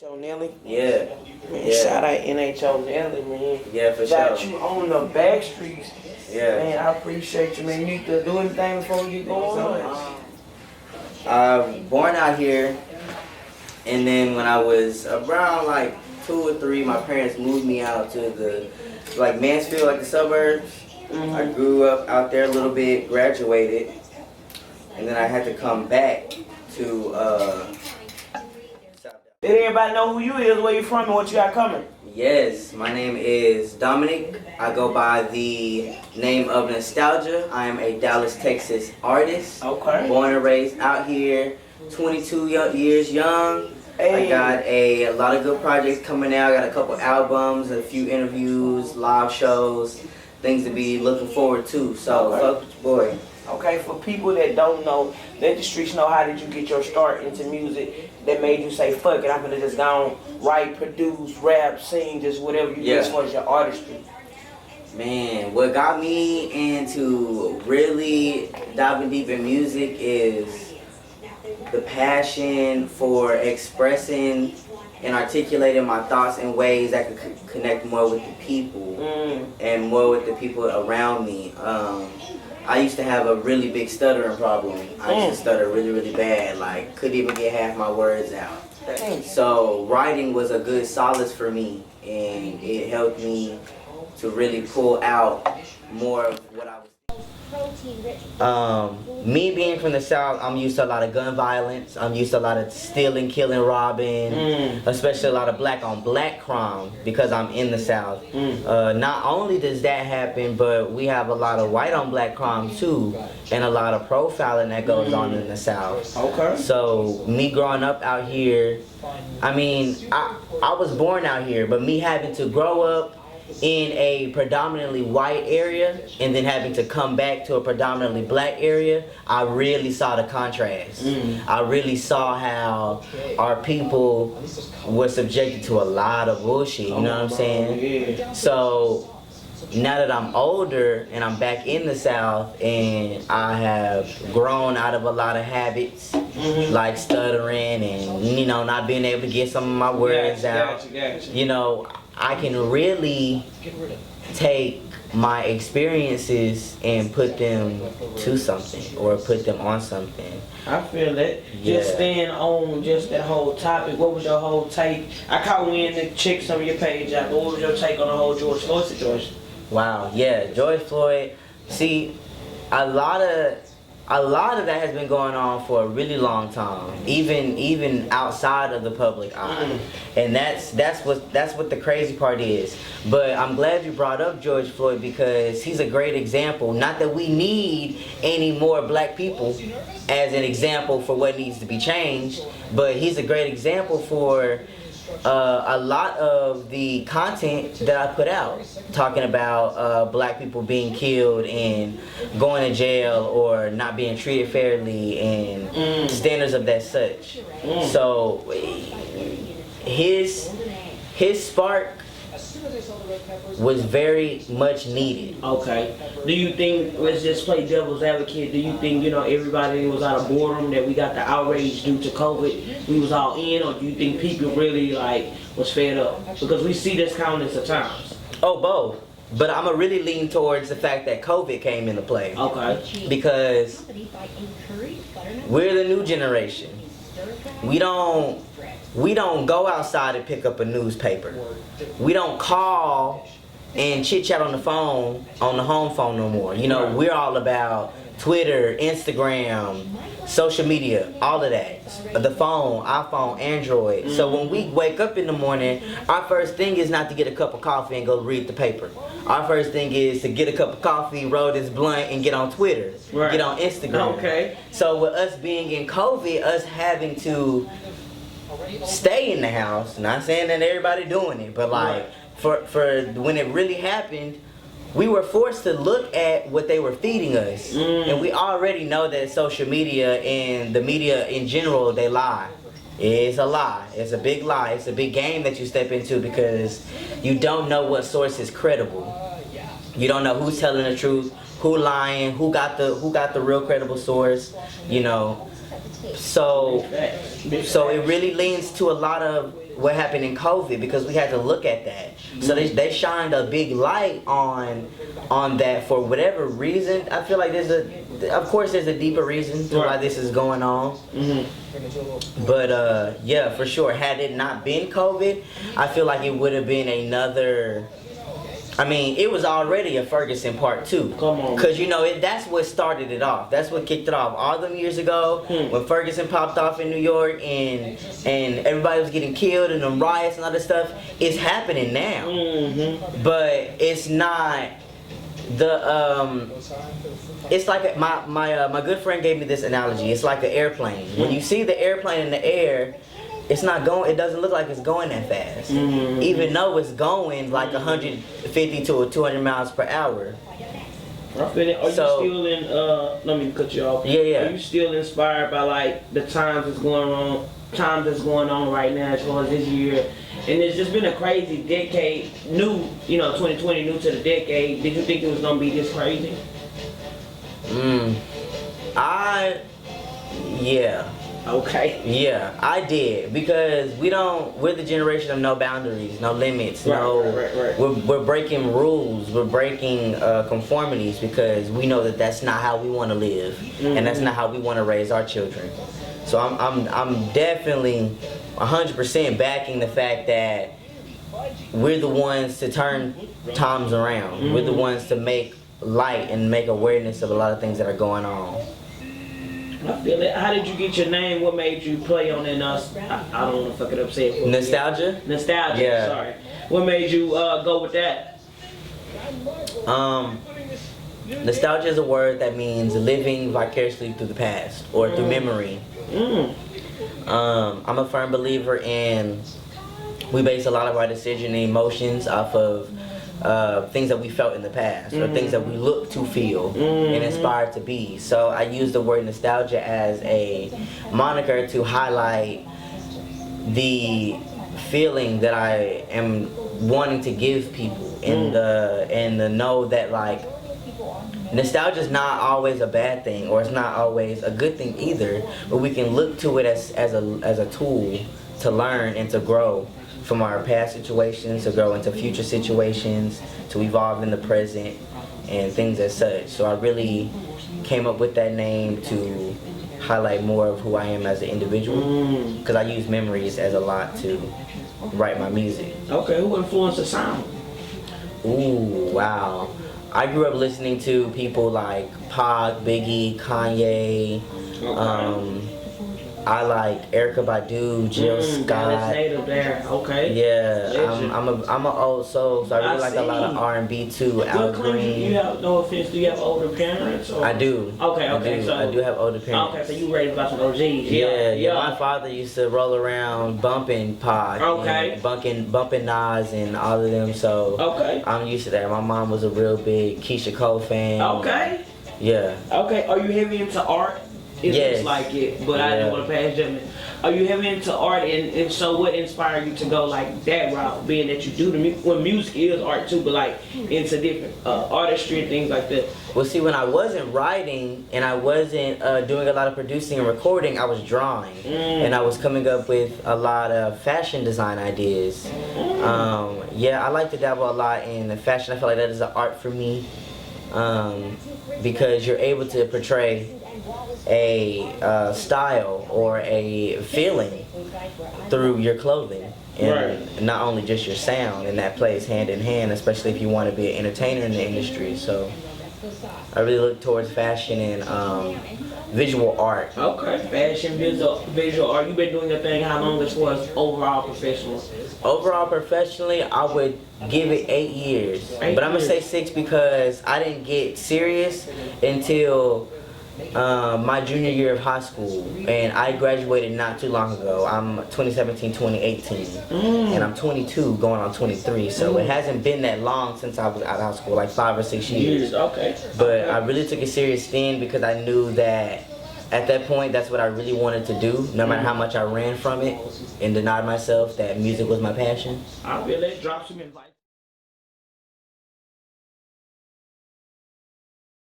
NHO Nelly. Yeah. Man, Yeah. shout out NHO Nelly, man. Yeah, for Got sure. you on the back streets. Yeah. Man, I appreciate you, man. You need to do anything before we get going on. Born out here, and then when I was around like 2 or 3, my parents moved me out to the Mansfield, like the suburbs. I grew up out there a little bit, graduated, and then I had to come back to South. Did everybody know who you is, where you from, and what you got coming? Yes, my name is Dominic. I go by the name of Nostalgia. I am a Dallas, Texas artist. Okay. Born and raised out here, 22 years young. Hey. I got a lot of good projects coming out. I got a couple albums, a few interviews, live shows, things to be looking forward to. So, Okay. fuck with your boy. Okay, for people that don't know, let the streets know, how did you get your start into music that made you say, fuck it, I'm gonna just go on, write, produce, rap, sing, just whatever you do as far as your artistry? Man, what got me into really diving deep in music is the passion for expressing and articulating my thoughts in ways that could connect more with the people and more with the people around me. I used to have a really big stuttering problem. I used to stutter really, really bad, like couldn't even get half my words out. So writing was a good solace for me, and it helped me to really pull out more of what I was. Me being from the South, I'm used to a lot of gun violence. I'm used to a lot of stealing, killing, robbing, especially a lot of black on black crime because I'm in the South. Not only does that happen, but we have a lot of white on black crime too, and a lot of profiling that goes on in the South. Okay. So me growing up out here, I mean, I was born out here, but me having to grow up in a predominantly white area and then having to come back to a predominantly black area, I really saw the contrast. I really saw how our people were subjected to a lot of bullshit, you know what I'm saying? Yeah. So now that I'm older and I'm back in the South and I have grown out of a lot of habits like stuttering and, you know, not being able to get some of my words out, you know, I can really take my experiences and put them to something or put them on something. I feel that. Yeah. Just staying on just that whole topic, what was your whole take? I caught wind and checked some of your page out, but what was your take on the whole George Floyd situation? Wow, yeah, George Floyd. See, a lot of that has been going on for a really long time, even outside of the public eye, and that's what the crazy part is. But I'm glad you brought up George Floyd because he's a great example. Not that we need any more black people as an example for what needs to be changed, but he's a great example for a lot of the content that I put out, talking about black people being killed and going to jail or not being treated fairly and standards of that such. So his spark was very much needed. Okay. Do you think, let's just play devil's advocate, do you think, you know, everybody was out of boredom, that we got the outrage due to COVID, we was all in, or do you think people really, like, was fed up? Because we see this countless of times. Oh, both. But I'm going to really lean towards the fact that COVID came into play. Okay. Because we're the new generation. We don't go outside and pick up a newspaper. We don't call and chit chat on the phone, on the home phone no more. You know, we're all about Twitter, Instagram, social media, all of that. The phone, iPhone, Android. So when we wake up in the morning, our first thing is not to get a cup of coffee and go read the paper. Our first thing is to get a cup of coffee, roll this blunt, and get on Twitter, get on Instagram. Okay. So with us being in COVID, us having to stay in the house, not saying that everybody doing it, but like for when it really happened, we were forced to look at what they were feeding us. And we already know that social media and the media in general, they lie. It's a lie. It's a big lie. It's a big game that you step into because you don't know what source is credible. You don't know who's telling the truth, who lying, who got the real credible source, you know. So it really leans to a lot of what happened in COVID, because we had to look at that. So they shined a big light on that for whatever reason. I feel like of course there's a deeper reason to why this is going on. But yeah, for sure, had it not been COVID, I feel like it would have been another. I mean, it was already a Ferguson part 2. Come on. Because, you know, that's what started it off. That's what kicked it off. All them years ago, when Ferguson popped off in New York and everybody was getting killed and them riots and all this stuff, it's happening now. But it's not it's like my good friend gave me this analogy. It's like an airplane. When you see the airplane in the air, it's not going. It doesn't look like it's going that fast, even though it's going like 150 to 200 miles per hour. I feel it. Are you still in? Let me cut you off. Yeah. Are you still inspired by like the times that's going on right now as far as this year? And it's just been a crazy decade. New, 2020, new to the decade. Did you think it was gonna be this crazy? Yeah. Okay. Yeah, I did, because we're the generation of no boundaries, no limits, Right. We're breaking rules, we're breaking conformities, because we know that that's not how we want to live, and that's not how we want to raise our children. So I'm definitely 100% backing the fact that we're the ones to turn times around. We're the ones to make light and make awareness of a lot of things that are going on. I feel it. How did you get your name? What made you play on it? I don't want to fuck it up. Say it for me. Nostalgia? Nostalgia. Yeah. Sorry. What made you go with that? Nostalgia is a word that means living vicariously through the past or through memory. I'm a firm believer in we base a lot of our decision and emotions off of things that we felt in the past or things that we look to feel and aspire to be. So I use the word nostalgia as a moniker to highlight the feeling that I am wanting to give people and the know that like nostalgia is not always a bad thing, or it's not always a good thing either, but we can look to it as a tool to learn and to grow from our past situations, to grow into future situations, to evolve in the present, and things as such. So I really came up with that name to highlight more of who I am as an individual, because I use memories as a lot to write my music. Okay, who influenced the sound? Ooh, wow. I grew up listening to people like Pac, Biggie, Kanye. I like Erykah Badu, Jill Scott. That's native there. Okay. Yeah, I'm an old soul, so I really like a lot of R&B too. Al Green. You have, no offense, do you have older parents? Or? I do. Okay. So I do have older parents. Okay, so you raised by some OGs. Yeah. My father used to roll around bumping Pac. Okay. And bumping Nas and all of them. So okay. I'm used to that. My mom was a real big Keisha Cole fan. Okay. Yeah. Okay. Are you heavy into art? It looks like it, but I didn't want to pass judgment. Are you heavy into art, and if so, what inspired you to go like that route? Being that you do music is art too, but like into different artistry and things like that. Well, see, when I wasn't writing and I wasn't doing a lot of producing and recording, I was drawing, and I was coming up with a lot of fashion design ideas. I like to dabble a lot in fashion. I feel like that is an art for me, because you're able to portray a style or a feeling through your clothing, and not only just your sound, and that plays hand in hand, especially if you want to be an entertainer in the industry. So I really look towards fashion and visual art. Okay, fashion, visual art. You've been doing your thing how long as far as overall professional? Overall professionally, I would give it 8 years. But I'm gonna say 6 because I didn't get serious until my junior year of high school, and I graduated not too long ago. I'm 2017, 2018, and I'm 22 going on 23, so it hasn't been that long since I was out of high school, like 5 or 6 years. Okay. But I really took it serious then because I knew that at that point that's what I really wanted to do, no matter how much I ran from it and denied myself that music was my passion. I feel that. Drop some advice.